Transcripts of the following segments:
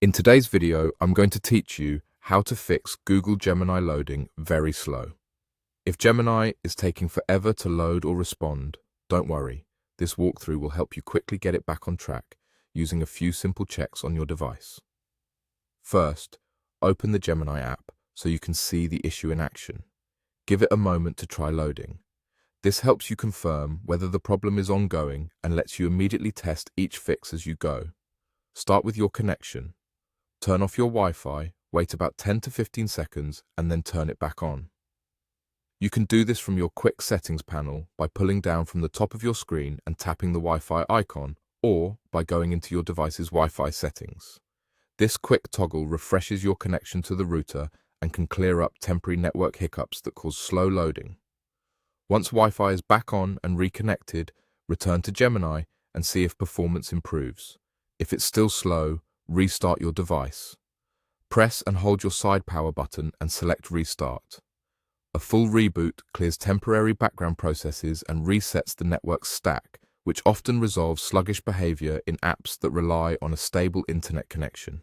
In today's video, I'm going to teach you how to fix Google Gemini loading very slow. If Gemini is taking forever to load or respond, don't worry. This walkthrough will help you quickly get it back on track using a few simple checks on your device. First, open the Gemini app so you can see the issue in action. Give it a moment to try loading. This helps you confirm whether the problem is ongoing and lets you immediately test each fix as you go. Start with your connection. Turn off your Wi-Fi, wait about 10 to 15 seconds, and then turn it back on. You can do this from your quick settings panel by pulling down from the top of your screen and tapping the Wi-Fi icon, or by going into your device's Wi-Fi settings. This quick toggle refreshes your connection to the router and can clear up temporary network hiccups that cause slow loading. Once Wi-Fi is back on and reconnected, return to Gemini and see if performance improves. If it's still slow, restart your device. Press and hold your side power button and select Restart. A full reboot clears temporary background processes and resets the network stack, which often resolves sluggish behavior in apps that rely on a stable internet connection.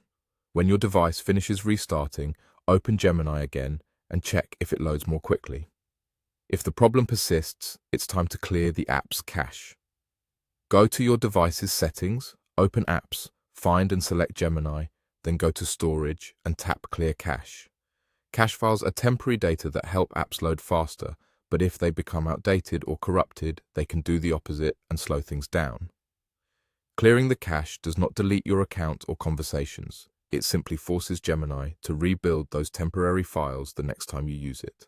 When your device finishes restarting, open Gemini again and check if it loads more quickly. If the problem persists, it's time to clear the app's cache. Go to your device's settings, open Apps, find and select Gemini, then go to Storage and tap Clear Cache. Cache files are temporary data that help apps load faster, but if they become outdated or corrupted, they can do the opposite and slow things down. Clearing the cache does not delete your account or conversations. It simply forces Gemini to rebuild those temporary files the next time you use it.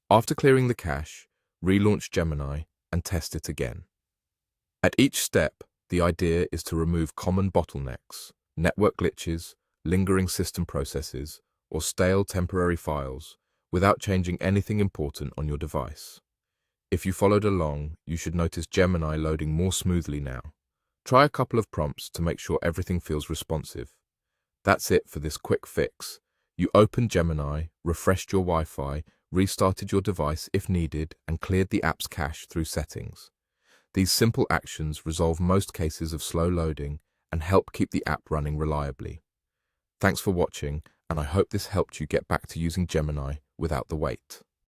After clearing the cache, relaunch Gemini and test it again. At each step, the idea is to remove common bottlenecks, network glitches, lingering system processes, or stale temporary files without changing anything important on your device. If you followed along, you should notice Gemini loading more smoothly now. Try a couple of prompts to make sure everything feels responsive. That's it for this quick fix. You opened Gemini, refreshed your Wi-Fi, restarted your device if needed, and cleared the app's cache through settings. These simple actions resolve most cases of slow loading and help keep the app running reliably. Thanks for watching, and I hope this helped you get back to using Gemini without the wait.